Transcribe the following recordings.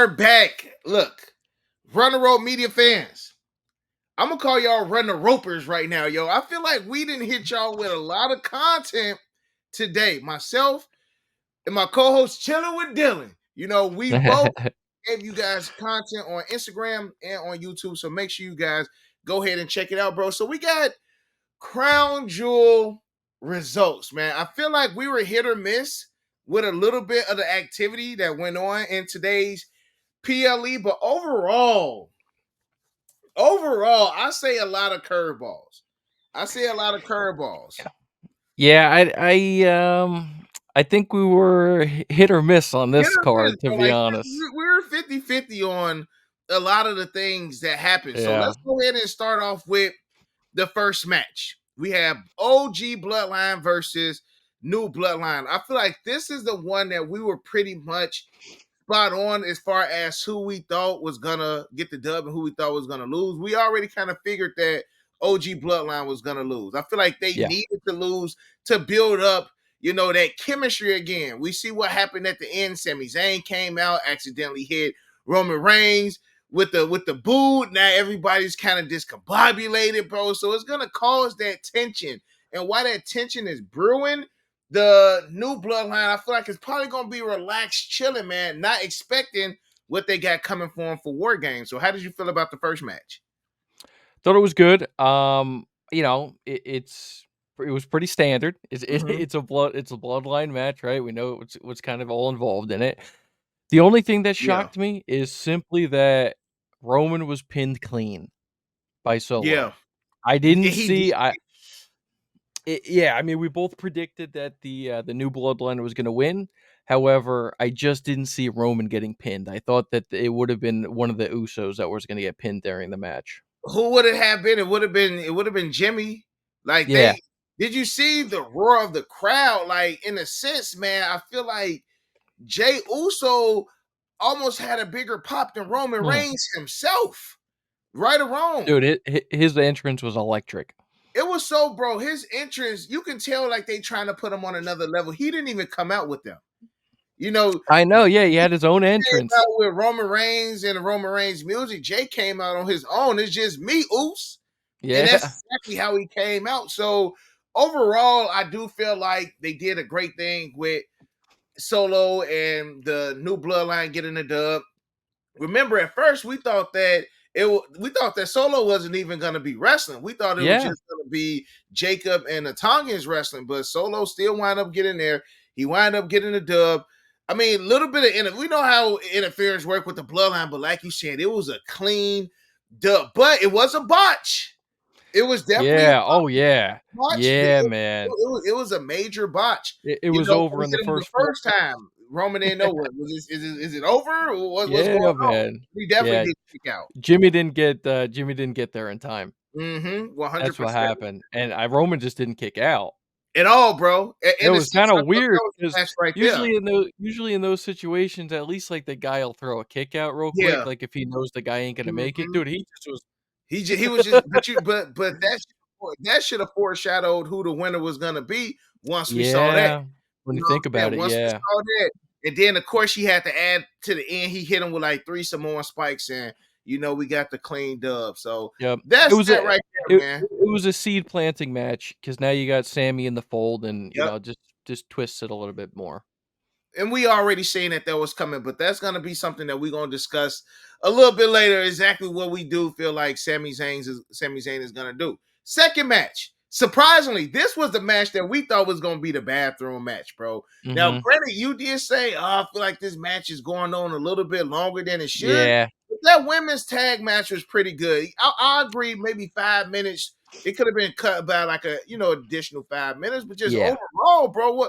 are back. Look, Run the Road Media fans. I'm gonna call y'all Run the Ropers right now, yo. I feel like we didn't hit y'all with a lot of content today. Myself and my co-host chilling with Dylan. You know, we both gave you guys content on Instagram and on YouTube. So make sure you guys go ahead and check it out, bro. So we got Crown Jewel results, man. I feel like we were hit or miss with a little bit of the activity that went on in today's PLE, but overall, I say a lot of curveballs. Yeah, I think we were hit or miss on this card, to be Like, honest. we're 50-50 on a lot of the things that happened. So Yeah. let's go ahead and start off with the first match. We have OG Bloodline versus New Bloodline. I feel like this is the one that we were pretty much spot on as far as who we thought was gonna get the dub and who we thought was gonna lose. We already kind of figured that OG Bloodline was gonna lose. I feel like they needed to lose to build up, you know, that chemistry again. We see what happened at the end. Sami Zayn came out, accidentally hit Roman Reigns with the boo. Now everybody's kind of discombobulated, bro. So it's gonna cause that tension. And while that tension is brewing, the New Bloodline, I feel like it's probably gonna be relaxed, chilling, man, not expecting what they got coming for them for War Games. So how did you feel about the first match? Thought it was good. You know, it was pretty standard. It's a bloodline match, right? We know what's kind of all involved in it. The only thing that shocked me is simply that Roman was pinned clean by Solo. Yeah. I didn't see. I mean, we both predicted that the New Bloodline was going to win. However, I just didn't see Roman getting pinned. I thought that it would have been one of the Usos that was going to get pinned during the match. Who would it have been? It would have been Jimmy. Like, did you see the roar of the crowd? Like, in a sense, man, I feel like Jey Uso almost had a bigger pop than Roman Reigns himself. Right or wrong? Dude, his entrance was electric. It was so, bro, his entrance, you can tell like they trying to put him on another level. He didn't even come out with them. You know, I know, yeah, he had his own entrance. Came out with Roman Reigns and Roman Reigns music. Jay came out on his own. It's just me, Oos. Yeah. And that's exactly how he came out. So overall, I do feel like they did a great thing with Solo and the New Bloodline getting the dub. Remember, at first we thought that Solo wasn't even going to be wrestling. We thought it was just going to be Jacob and the Tongans wrestling, but Solo still wound up getting there. He wound up getting the dub. I mean, a little bit of we know how interference work with the Bloodline, but like you said, it was a clean dub, but it was a botch. It was definitely man. It was a major botch. It was over in the first time. Roman didn't know what is it over? What's going on? He definitely did kick out. Jimmy didn't get there in time. 100%. That's what happened, and Roman just didn't kick out at all, bro. It was kind of weird because usually in those situations, at least like the guy will throw a kick out real quick, like if he knows the guy ain't gonna make it. Dude, he was just but that should have foreshadowed who the winner was gonna be once we saw that. When you think about it, once we saw that, and then of course he had to add to the end. He hit him with like 3 Samoan spikes, and you know we got the clean dub. So that's it right there, man. It was a seed planting match because now you got Sammy in the fold, and you know just twists it a little bit more. And we already seen that was coming, but that's gonna be something that we're gonna discuss a little bit later. Exactly what we do feel like Sami Zayn is gonna do. Second match. Surprisingly, this was the match that we thought was going to be the bathroom match, bro. Now, granted, you did say, I feel like this match is going on a little bit longer than it should. Yeah. But that women's tag match was pretty good. I agree, maybe 5 minutes. It could have been cut by like a, additional 5 minutes, but just overall, bro,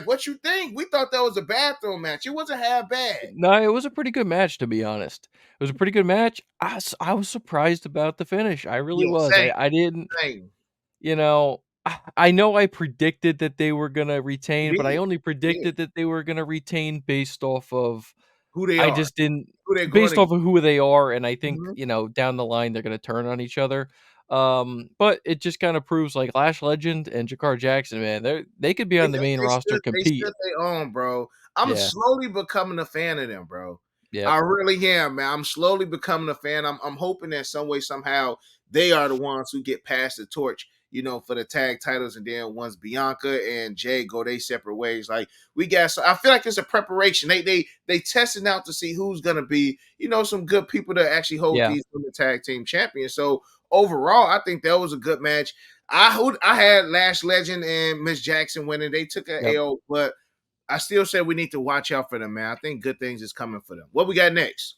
what you think? We thought that was a bathroom match. It wasn't half bad. No, it was a pretty good match, to be honest. It was a pretty good match. I was surprised about the finish. I really was. I didn't. Same. You know, I know I predicted that they were going to retain, but I only predicted that they were going to retain based off of who they are. I just didn't based off of who they are, and I think, down the line they're going to turn on each other. But it just kind of proves like Lash Legend and Jakar Jackson, man, they could be on the main roster compete. They own, bro. I'm slowly becoming a fan of them, bro. Yeah. I really am, man. I'm slowly becoming a fan. I'm hoping that some way, somehow, they are the ones who get past the torch, for the tag titles, and then once Bianca and Jay go their separate ways, like we got. So I feel like it's a preparation. They testing out to see who's gonna be, some good people to actually hold Yeah. these women tag team champions. So overall, I think that was a good match. I had Lash Legend and Miss Jackson winning. They took a Yep. L, but I still say we need to watch out for them, man. I think good things is coming for them. What we got next?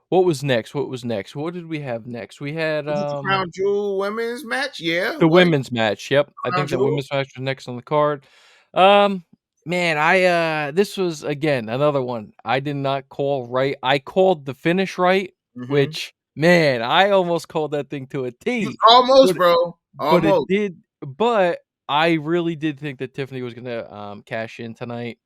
What was next? What did we have next? We had Was it the Crown Jewel women's match? Yeah. the What? women's match. Yep. I Crown think the Jewel? women's match was next on the card. Um Man, this was again another one I did not call right. I called the finish right, Mm-hmm. which man, I almost called that thing to a You T. almost, But bro. but it Almost. did but I really did think that Tiffany was gonna cash in tonight.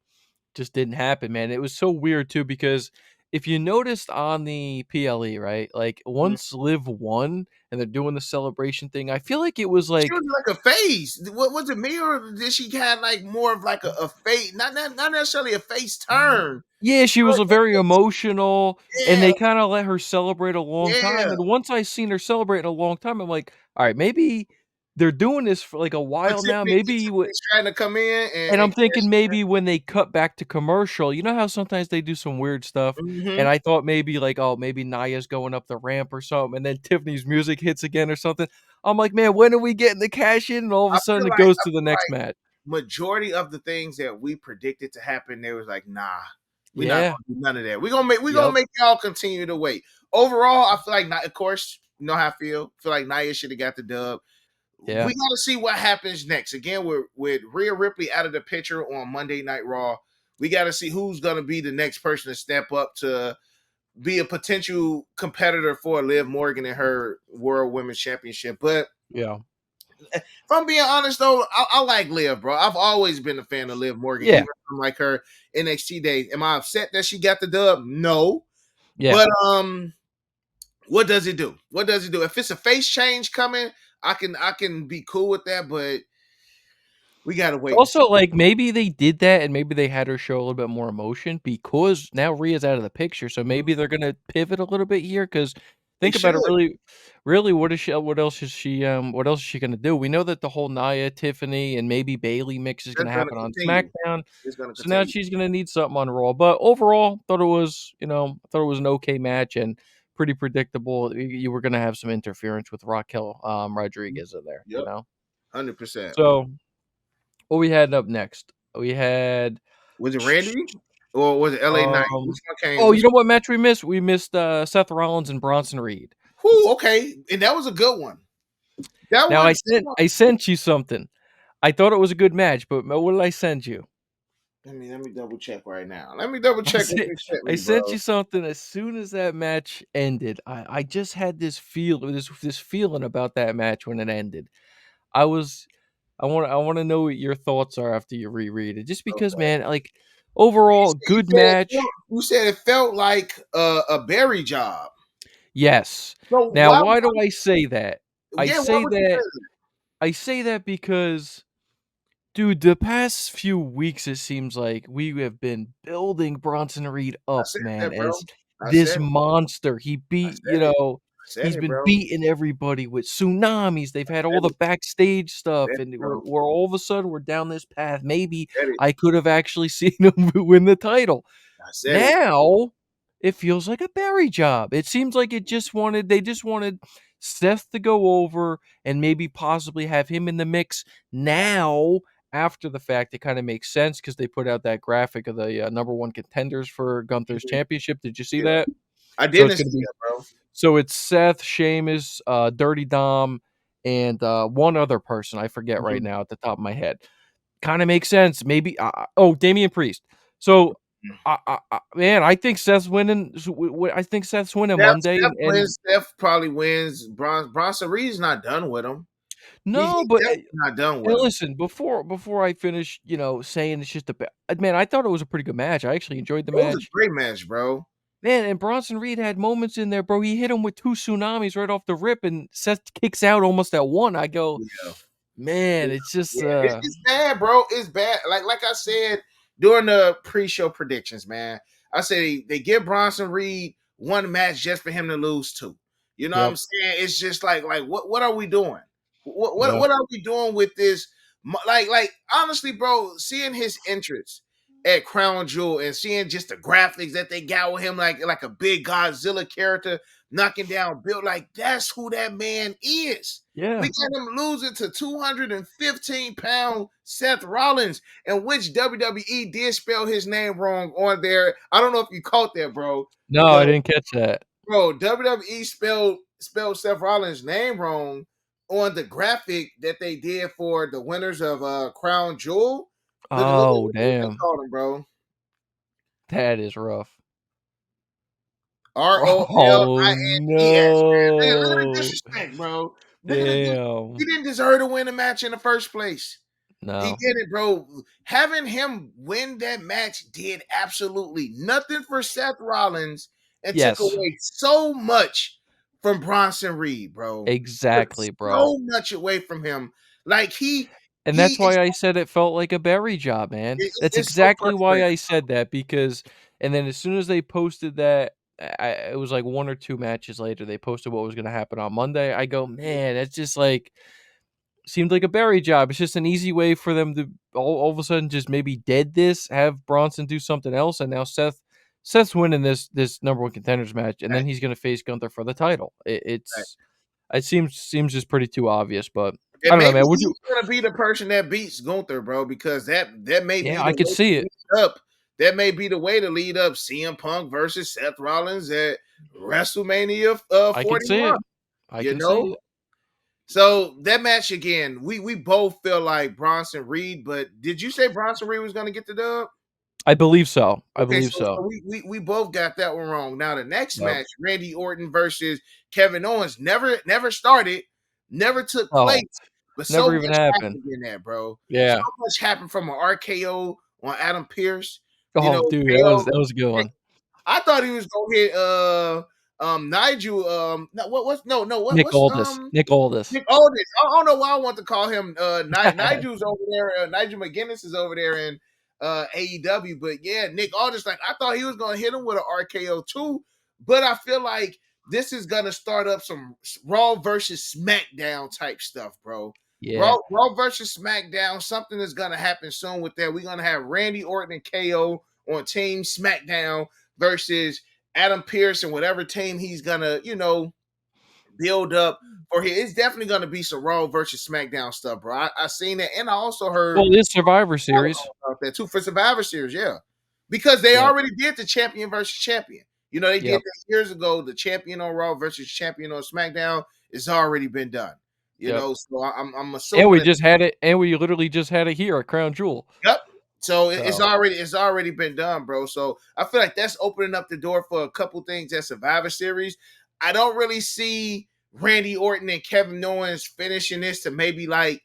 Just didn't happen, man. It was so weird too because if you noticed on the PLE, right? Like Mhm. once Liv won and they're doing the celebration thing, I feel like it was She was like like a face. What was it, me, or did she had like more of like a face, not necessarily a face turn? yeah, she But was a very emotional, and yeah, they kinda let her celebrate a long time, yeah. and once I seen her celebrate a long time, I'm like, "Alright, maybe they're doing this for, like, a But while now, Tiffany's maybe." trying to come in And and I'm cash thinking maybe when they cut back to commercial, you know how sometimes they do some weird stuff? in. And Mm-hmm. I thought maybe like, oh, maybe Nia's going up the ramp or something, and then Tiffany's music hits again or something. I'm like, man, when are we getting the cash in? And all of a sudden it goes I to the feel next like match. majority of the things that we predicted to happen, they was like, nah, we're not Yeah. gonna do none of that. We're gonna Yep. make y'all continue to wait. Overall, I feel like, of course, you know how I feel like Nia should have got the dub. Yeah. We gotta see what happens next. Again, with Rhea Ripley out of the picture on Monday Night Raw. We gotta see who's gonna be the next person to step up to be a potential competitor for Liv Morgan in her World Women's Championship. But Yeah. if I'm being honest though, I like Liv, bro. I've always been a fan of Liv Morgan, Yeah. even from like her NXT days. Am I upset that she got the dub? No. Yeah. But what does it do? What does it do? If it's a face change coming, I can be cool with that, but we gotta wait and see. Also, like, maybe they did that and maybe they had her show a little bit more emotion because now Rhea's out of the picture, so Mhm. maybe they're gonna pivot a little bit here. Because They think should. about it really, what else is she gonna do? We know that the whole Nia, Tiffany, and maybe Bailey mix is gonna That's gonna happen on continue. SmackDown, It's gonna so now continue. she's gonna need something on Raw, but overall, thought it was an okay match and pretty predictable. You were gonna have some interference with Raquel, Rodriguez in there, you Yep, know? 100%. So what we had up next? We had Was it Randy or was it LA Knight? Which um one came? oh, Which you know what match we missed? We missed, Seth Rollins and Bronson Reed. Who? Okay, and that was a good one. That Now one. I sent you something. I thought it was a good match, but what did I send you? Let me double check right now. Let me double check what you sent I me, sent bro. you something as soon as that match ended. I just had this feeling about that match when it ended. I was I wanna know what your thoughts are after you reread it, just because, Okay. man, like, overall, You good said it felt, match. you said it felt like a berry job. Yes. So Now, why? why do I say that? I Yeah, why say would you that say that? I say that because, dude, the past few weeks, it seems like we have been building Bronson Reed I up, said man, that, bro. as I this said it. monster. He I beat, said it. I said he's it, been bro. beating everybody with tsunamis. They've I had all said the it. backstage I stuff, said and it, bro. we're all of a sudden we're down this path. Maybe I said it. I could have actually seen him win the title. I said it. Now, it feels like a Barry job. It seems like they just wanted Seth to go over and maybe possibly have him in the mix. Now, after the fact, it kind of makes sense because they put out that graphic of the number one contenders for Gunther's Mhm. championship. Did you see Yeah, that? I So it's didn't going to see be that, bro. it's Seth, Sheamus, Dirty Dom, and one other person I forget right Mhm. now at the top of my head. Kinda makes sense. Maybe, oh, Damian Priest. So, man, I think Seth's winning s w w I think Seth's winning Monday, Steph and wins. Steph probably wins. Bronson Reed's not done with him. no, He's but, definitely not done and with him. listen, before I finish, saying it's just a man, I thought it was a pretty good match. I actually enjoyed the It was a match. great match, bro. Man, and Bronson Reed had moments in there, bro. He hit him with 2 tsunamis right off the rip, and Seth kicks out almost at 1. I go, Yeah, "Man, yeah, it's just, yeah. It's bad, bro. It's bad. Like I said, during the pre-show predictions, man. I say they give Bronson Reed one match just for him to lose two. You know what I'm Yep. saying? It's just like what are we doing? Yep. What are we doing with this? Like honestly, bro, seeing his entrance at Crown Jewel and seeing just the graphics that they got with him, like a big Godzilla character knocking down Bill, like that's who that man is. Yeah. We got him losing to 215-pound Seth Rollins, in which WWE did spell his name wrong on there. I don't know if you caught that, bro. No, I didn't catch that. Bro, WWE spelled Seth Rollins' name wrong on the graphic that they did for the winners of Crown Jewel. Look at Oh, what they damn. called him, bro. That is rough. Oh, ROLINES. Look at the no. disrespect, bro. Look at the Damn. he didn't deserve to win the match in the first place. He No. did it, bro. Having him win that match did absolutely nothing for Seth Rollins and took Yes. away so much from Bronson Reed, bro. Took Exactly, bro. so much away from him. Like And he that's is why I said it felt like a Barry job, man. That's it's so exactly why frustrating. I said that, because and then as soon as they posted that, it was like 1 or 2 matches later, they posted what was gonna happen on Monday. I go, "Man, that's just like seemed like a Barry job." It's just an easy way for them to all of a sudden just maybe dead this, have Bronson do something else, and now Seth's winning this number 1 contenders match, and then he's gonna face Gunther for the title. It seems just pretty too obvious, but I And don't know, maybe man. Would you? he's gonna be the person that beats Gunther, bro, because that may Yeah, be I the could way see to it. lead up. That may be the way to lead up CM Punk versus Seth Rollins at WrestleMania I could see 41. it. I You can see know, it. so that match again, we both feel like Bronson Reed, but did you say Bronson Reed was gonna get the dub? I believe so. I Okay, believe so so. we both got that one wrong. Now the next Yep. match, Randy Orton versus Kevin Owens, never started, never took Oh, place, but so never even much happened. happened in that, bro. So Yeah. much happened from an RKO on Adam Pierce. You Oh, know, dude, KO. that was a good one. I thought he was gonna hit Nigel no what's no Nick what's Aldis. Nick Aldis. Nick Aldis. I don't know why I want to call him Nigel's over there. Nigel McGuinness is over there in AEW, but yeah, Nick Aldis. Like I thought he was gonna hit him with an RKO too, but I feel like this is gonna start up some Raw versus SmackDown type stuff, bro. Yeah. Raw versus SmackDown. Something is gonna happen soon with that. We're gonna have Randy Orton and KO on Team SmackDown versus Adam Pierce and whatever team he's gonna, build up for here. It's definitely gonna be some Raw versus SmackDown stuff, bro. I seen that, and I also heard Well, this Survivor Series. about that too for Survivor Series, yeah. Because they Yep. already did the champion versus champion. They did Yep. that years ago. The champion on Raw versus champion on SmackDown. It's already been done. Yep. So I'm And assuming we that. just had it, and we literally just had it here at Crown Jewel. Yep. So So, it's already been done, bro. So I feel like that's opening up the door for a couple things at Survivor Series. I don't really see Randy Orton and Kevin Owens finishing this to maybe like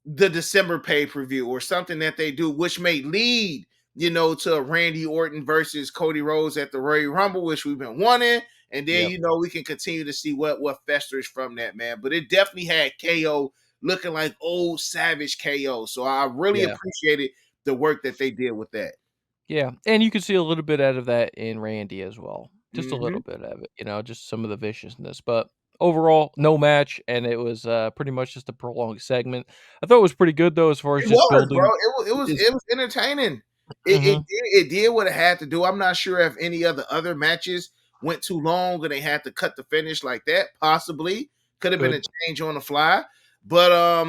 the December pay-per-view or something that they do, which may lead, to a Randy Orton versus Cody Rhodes at the Royal Rumble, which we've been wanting. And then, yep. we can continue to see what festers from that, man. But it definitely had KO looking like old Savage KO. So I really Yeah. appreciated the work that they did with that. Yeah. And you can see a little bit out of that in Randy as well. Just a little Mm-hmm. bit of it, just some of the viciousness. But overall, no match, and it was pretty much just a prolonged segment. I thought it was pretty good though, as far as It just was, bro. building. It was entertaining. Mhm. It did what it had to do. I'm not sure if any of the other matches went too long and they had to cut the finish like that. Possibly could have been a Good. change on the fly, but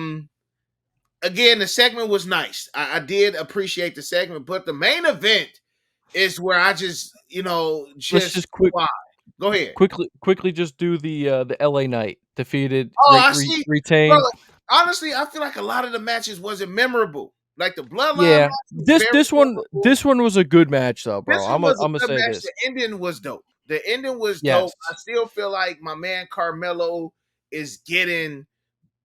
again, the segment was nice. I did appreciate the segment, but the main event is where I just Let's just just why. Go ahead. quickly just do the LA Knight defeated, Oh, I see, bro. retained. Honestly, I feel like a lot of the matches wasn't memorable. Like the Bloodline Yeah. match was This very this one memorable. this one was a good match though, bro. This one was Imma a good say match. this. The ending was dope. The ending was dope. Yes. I still feel like my man Carmelo is getting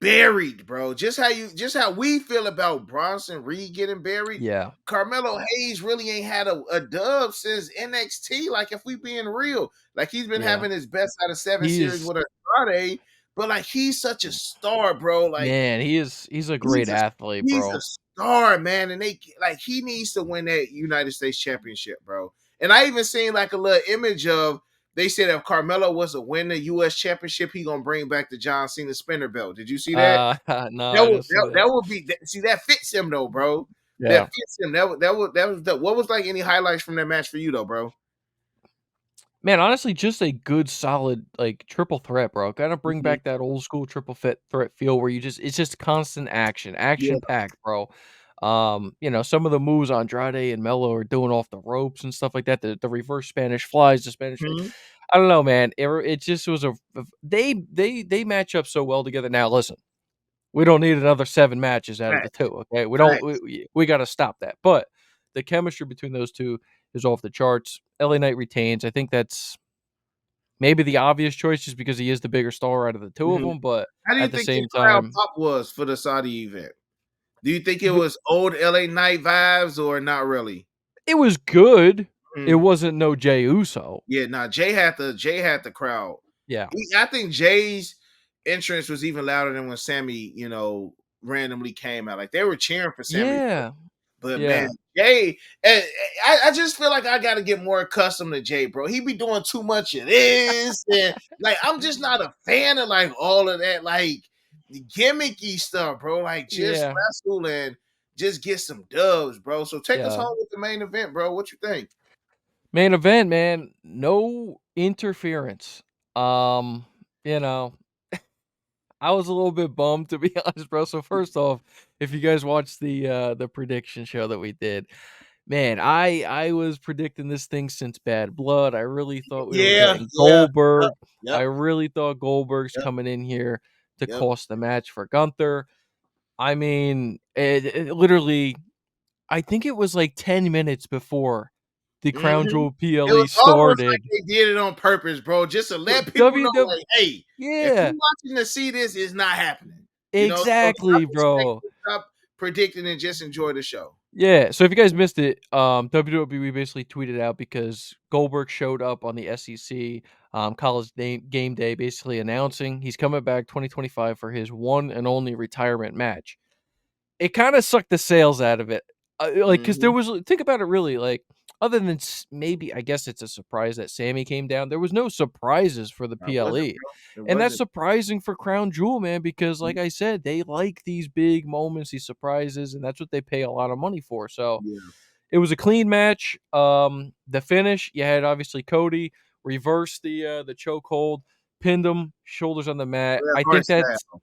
buried, bro. Just how we feel about Bronson Reed getting buried. Yeah. Carmelo Hayes really ain't had a dub since NXT. Like, if we being real, like he's been Yeah. having his best out of 7 He series is with Andrade, but like he's such a star, bro. Like man, he's a great athlete, he's a bro. star, man, and he needs to win that United States Championship, bro. And I even seen like a little image of they said if Carmelo was to win the U.S. Championship, he gonna bring back the John Cena spinner belt. Did you see that? No, That I would didn't see that that. would be see that fits him though, bro. That Yeah. fits him. That was the what was like any highlights from that match for you though, bro? Man, honestly, just a good solid, like, triple threat, bro. Gotta bring Mhm. back that old school triple fit threat feel where it's just constant action, Yeah. action-packed, bro. Some of the moves Andrade and Mello are doing off the ropes and stuff like that, the reverse Spanish flies, the Spanish Mhm. I don't know, man. It just was they match up so well together. Now, listen, we don't need another 7 matches out of the Facts. 2, okay? We don't Facts. we gotta stop that, but the chemistry between those 2 is off the charts. LA Knight retains. I think that's maybe the obvious choice just because he is the bigger star out of the 2 of Mhm. them, but How do you at the think the same crowd time, pop was for the Saudi event? Do you think it v was old LA Knight vibes or not really? it was good. It Mm. wasn't no Jey Uso. Yeah, nah, Jay had the crowd. Yeah. I think Jay's entrance was even louder than when Sammy, randomly came out. Like they were cheering for Sammy. Yeah. But man, Yeah. Jay, I just feel like I got to get more accustomed to Jay, bro. He be doing too much of this, and like I'm just not a fan of like all of that, like the gimmicky stuff, bro. Like just Yeah. wrestle and just get some dubs, bro. So take us Yeah. home with the main event, bro. What you think? Main event, man, no interference. Um, you know, I was a little bit bummed to be honest, bro. So first off, if you guys watched the prediction show that we did, man, I was predicting this thing since Bad Blood. I really thought we were Yeah, getting yeah, Goldberg. I yep, really thought Goldberg's yep, coming in here to yep. cost the match for Gunther. I mean, it literally I think it was like 10 minutes before the Crown Mhm. Jewel It PLE was almost like started. they did it on purpose, bro, just to let people know, WW like, hey, if Yeah, you're watching to see this, it's not happening. So stop exactly, bro. expecting, stop predicting, and just enjoy the show. Yeah, so if you guys missed it, WWE basically tweeted out because Goldberg showed up on the SEC College Game Day, basically announcing he's coming back 2025 for his one and only retirement match. It kinda sucked the sales out of it, because there Mhm. was think about it really, like, other than maybe I guess it's a surprise that Sammy came down, there was no surprises for the That wasn't, PLE, bro. It and that's wasn't. surprising for Crown Jewel, man, because Mhm. like I said, they like these big moments, these surprises, and that's what they pay a lot of money for, so, Yeah. it was a clean match, the finish, you had obviously Cody reverse the chokehold, pinned him, shoulders on the mat. Bret I Hart think that's style.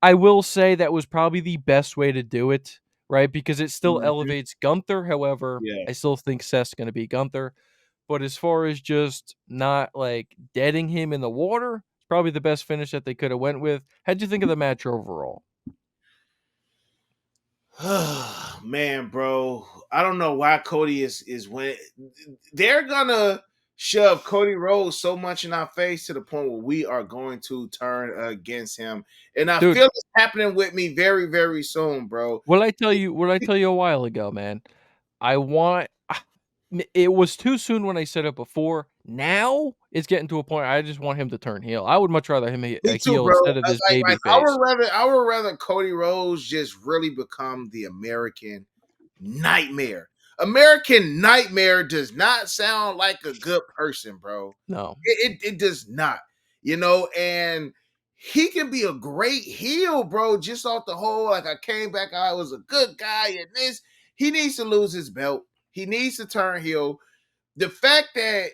I will say that was probably the best way to do it, right? Because it still Mhm. elevates Gunther. However, Yeah. I still think Seth's going to be Gunther. But as far as just not like deading him in the water, it's probably the best finish that they could have went with. How'd you think of the match overall? Man, bro, I don't know why Cody is when they're gonna shove Cody Rhodes so much in our face to the point where we are going to turn against him, and I Dude, feel it's happening with me very, very soon, bro. what I tell you a while ago, man? I want it was too soon when I said it before. Now it's getting to a point I just want him to turn heel. I would much rather him Me a too, heel bro. instead of this Like baby face. I would rather Cody Rhodes just really become the American Nightmare. American Nightmare does not sound like a good person, bro. No. It does not, and he can be a great heel, bro, just off the whole, like I came back, I was a good guy, and this, he needs to lose his belt. He needs to turn heel. The fact that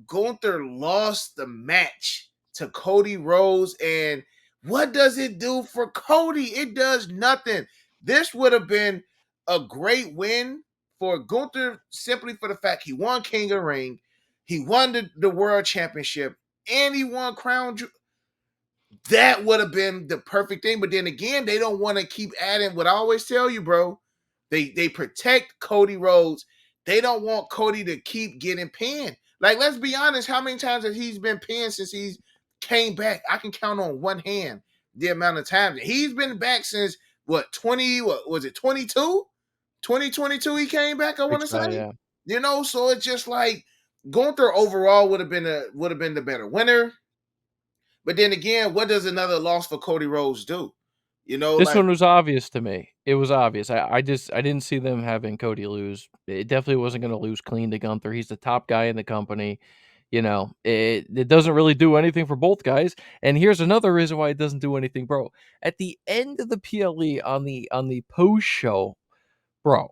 Gunther lost the match to Cody Rhodes, and what does it do for Cody? It does nothing. This would have been a great win for Gunther simply for the fact he won King of the Ring, he won the World Championship, and he won Crown Jewel. That would have been the perfect thing. But then again, they don't want to keep adding what I always tell you, bro. They protect Cody Rhodes. They don't want Cody to keep getting pinned. Like, let's be honest, how many times has he's been pinned since he's came back? I can count on one hand the amount of times. He's been back since what 20, what was it, 22? 2022 he came back, I Think want to so, say. yeah. So it's just like Gunther overall would have been the better winner. But then again, what does another loss for Cody Rhodes do? You know, This like one was obvious to me. It was obvious. I didn't see them having Cody lose. It definitely wasn't gonna lose clean to Gunther. He's the top guy in the company. You know, it doesn't really do anything for both guys. And here's another reason why it doesn't do anything, bro. At the end of the PLE on the post show, bro,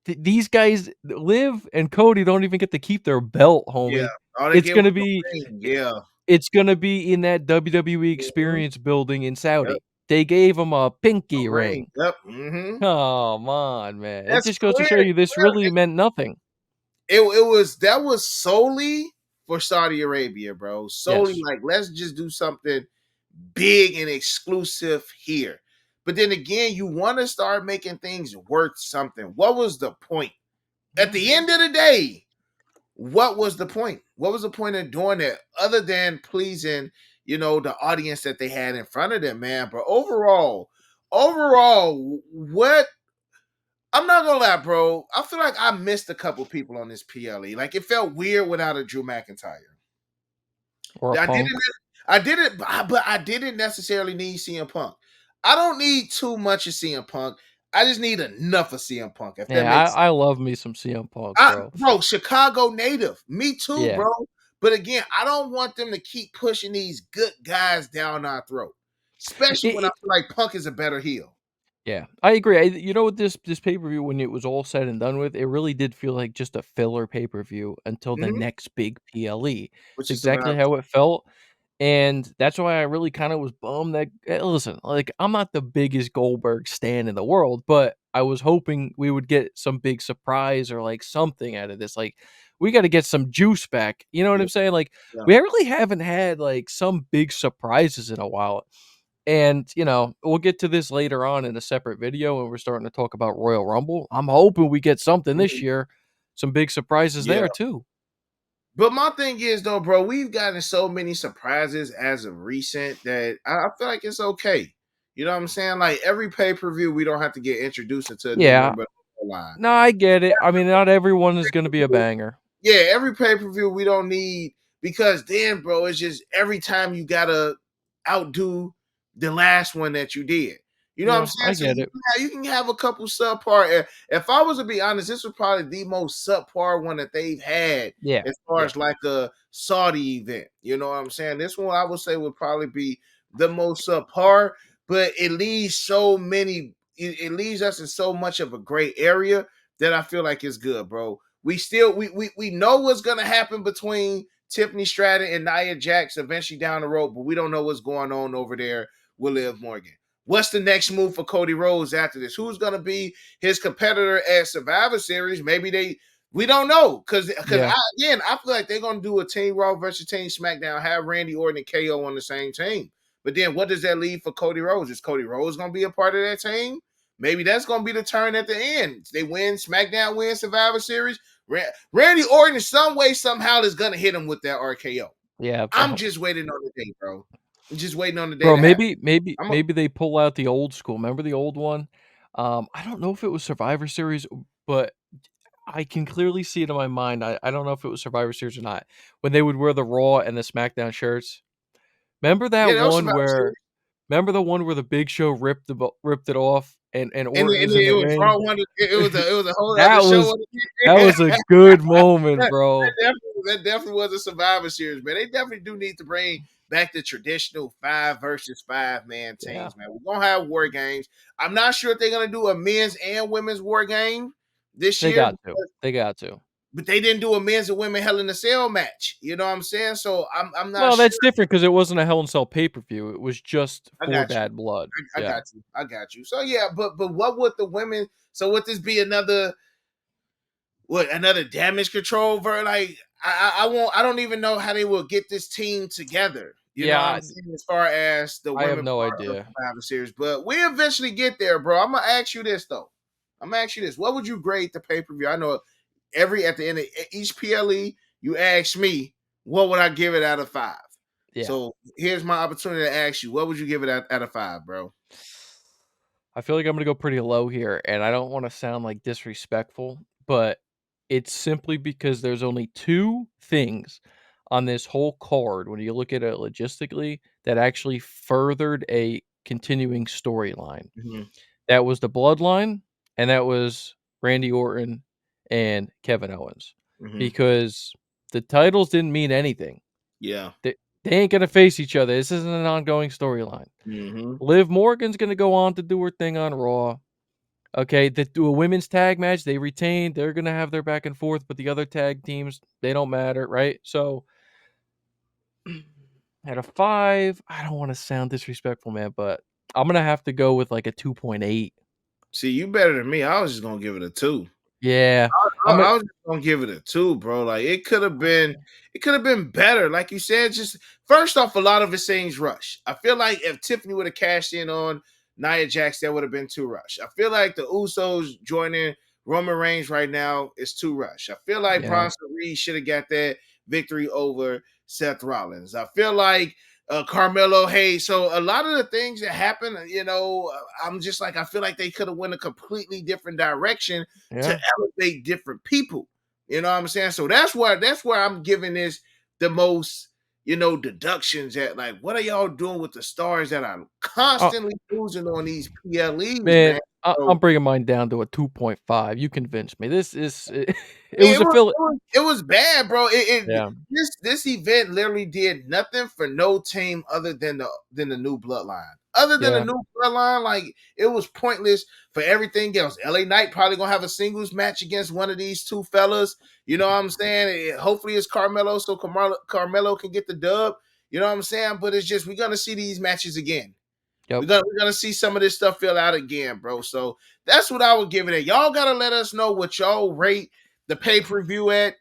these guys, Liv and Cody, don't even get to keep their belt, yeah, homie. all they It's get was gonna the be ring. Yeah. it's gonna be in that WWE Mhm. Experience building in Yep. Saudi. They gave him a A pinky ring. ring. Yep. Hmm. Come on, man. It That's just goes to show clear. you this really meant nothing. It was that was solely for Saudi Arabia, bro. Solely Yes. like let's just do something big and exclusive here. But then again, you want to start making things worth something. What was the point? At the end of the day, what was the point? What was the point of doing that other than pleasing, the audience that they had in front of them, man? But overall, what I'm not gonna lie, bro. I feel like I missed a couple people on this PLE. Like it felt weird without a Drew McIntyre. Or a I didn't, punk. but I didn't necessarily need CM Punk. I don't need too much of CM Punk. I just need enough of CM Punk, if that Yeah, makes sense. I love me some CM Punk, bro. Bro, Chicago native. Me too, Yeah. bro. But again, I don't want them to keep pushing these good guys down our throat, especially when I It feel like Punk is a better heel. Yeah, I agree. You know what, this pay-per-view, when it was all said and done with, it really did feel like just a filler pay-per-view until the Mhm. next big PLE. It's Which is exactly Survivor. how it felt, and that's why I really kinda was bummed that listen, like, I'm not the biggest Goldberg stan in the world, but I was hoping we would get some big surprise or, like, something out of this, like, we gotta get some juice back, you know what Yeah, I'm saying? Like, yeah. we really haven't had, like, some big surprises in a while. And, we'll get to this later on in a separate video when we're starting to talk about Royal Rumble. I'm hoping we get something this Mhm. year. Some big surprises Yeah. there too. But my thing is though, bro, we've gotten so many surprises as of recent that I feel like it's okay. You know what I'm saying? Like every pay-per-view, we don't have to get introduced into a new Yeah. member of the line. No, I get it. I mean, not everyone is gonna be a banger. Yeah, every pay-per-view we don't need because then, bro, it's just every time you gotta outdo the last one that you did. You know what I'm Yeah, saying? I So get it. you can have a couple subpar. If I was to be honest, this was probably the most subpar one that they've had Yeah. as far Yeah. as like a Saudi event. You know what I'm saying? This one I would say would probably be the most subpar, but it leaves so many. It leaves us in so much of a gray area that I feel like it's good, bro. We know what's gonna happen between Tiffany Stratton and Nia Jax eventually down the road, but we don't know what's going on over there with Liv Morgan. What's the next move for Cody Rhodes after this? Who's gonna be his competitor at Survivor Series? We don't know because Yeah. I feel like they're gonna do a Team Raw versus Team SmackDown, have Randy Orton and KO on the same team. But then what does that leave for Cody Rhodes? Is Cody Rhodes gonna be a part of that team? Maybe that's gonna be the turn at the end. They win SmackDown, win Survivor Series. Randy Orton in some way, somehow is gonna hit him with that RKO. Yeah. I'm just waiting on the day, bro. I'm just waiting on the day Bro, to happen. I'm a, maybe they pull out the old school. Remember the old one? I don't know if it was Survivor Series, but I can clearly see it in my mind. I don't know if it was Survivor Series or not. When they would wear the Raw and the SmackDown shirts. Remember yeah, that that was one Survivor where Series. remember the one where the Big Show ripped it off and And, Orton was in it the was Raw ring? one. It was a whole other That show. was that was a good moment, that, bro. that definitely was a Survivor Series, man. They definitely do need to bring back the traditional 5 versus 5 man Yeah, teams, man. We're gonna have war games. I'm not sure if they're gonna do a men's and women's war game this they year, got to. They got to. but they didn't do a men's and women Hell in a Cell match. You know what I'm saying? So I'm not Well, sure. that's different because it wasn't a Hell in a Cell pay-per-view. It was just I for got you. Bad Blood. I Yeah. got you. I got you. So yeah, but what would the women? So would this be another damage control like I won't I don't even know how they will get this team together. You know what Yeah, I'm saying? As far as the I have women no part of idea. Survivor Series. But we eventually get there, bro. I'm gonna ask you this though. I'm gonna ask you this. What would you grade the pay-per-view? I know at the end of each PLE, you ask me, what would I give it out of 5? Yeah. So here's my opportunity to ask you, what would you give it out of 5, bro? I feel like I'm gonna go pretty low here, and I don't wanna sound, like, disrespectful, but it's simply because there's only 2 things on this whole card when you look at it logistically that actually furthered a continuing storyline. Mhm. That was the Bloodline, and that was Randy Orton and Kevin Owens. Mhm. Because the titles didn't mean anything. Yeah. They ain't gonna face each other. This isn't an ongoing storyline. Mhm. Liv Morgan's gonna go on to do her thing on Raw. Okay, they do a women's tag match. They retain. They're gonna have their back and forth, but the other tag teams, they don't matter, right? So at a 5, I don't want to sound disrespectful, man, but I'm gonna have to go with like a 2.8. See, you better than me. I was just gonna give it a 2. Yeah, I, I'm a I was just gonna give it a 2, bro. Like it could have been better. Like you said, just first off, a lot of it seems rushed. I feel like if Tiffany would have cashed in on Nia Jax, that would have been too rushed. I feel like the Usos joining Roman Reigns right now is too rushed. I feel like yeah, Bronson Reed should have got that victory over Seth Rollins. I feel like Carmelo Hayes. So a lot of the things that happen, I'm just like, I feel like they could have went a completely different direction to yeah. elevate different people. You know what I'm saying? So that's where I'm giving this the most, deductions at, like, what are y'all doing with the stars that are Oh, constantly losing on these PLEs, man, man? I'm So bringing mine down to a 2.5. You convinced me. This is it was it a was, fill. it was bad, bro. Yeah, This event literally did nothing for no team other than the new bloodline. Other than the yeah, new bloodline, like it was pointless for everything else. LA Knight probably gonna have a singles match against one of these two fellas. You know what I'm saying? Hopefully it's Carmelo, so Carmelo can get the dub. You know what I'm saying? But it's just we're gonna see these matches again. yep. We're gonna see some of this stuff fill out again, bro. So that's what I would give it at. Y'all gotta let us know what y'all rate the pay-per-view at.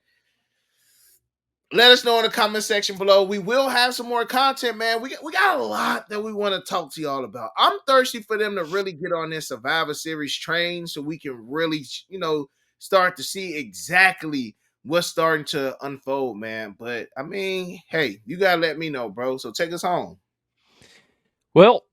Let us know in the comment section below. We will have some more content, man. We got a lot that we want to talk to y'all about. I'm thirsty for them to really get on this Survivor Series train so we can really, start to see exactly what's starting to unfold, man. But I mean, hey, you gotta let me know, bro. So take us home. Well,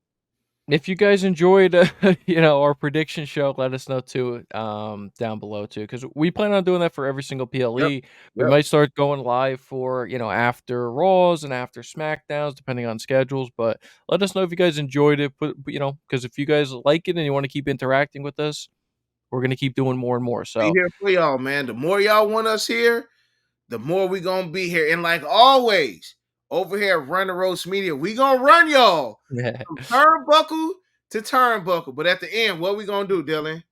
if you guys enjoyed, our prediction show, let us know too, down below too, because we plan on doing that for every single Yep. PLE. We Yep. might start going live for, after Raws and after SmackDowns, depending on schedules. But let us know if you guys enjoyed it. Because if you guys like it and you want to keep interacting with us, we're gonna keep doing more and more. We So here for y'all, man. The more y'all want us here, the more we gonna be here. And like always, over here at Run the Roast Media, we gonna run y'all yeah, from turnbuckle to turnbuckle. But at the end, what we gonna do, Dylan?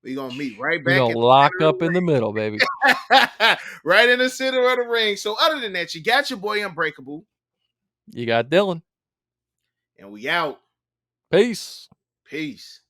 We gonna meet right we're back gonna in lock up in the middle, baby. the ring. Right in the center of the ring. So other than that, you got your boy Unbreakable, You got Dylan. and we out. Peace. Peace.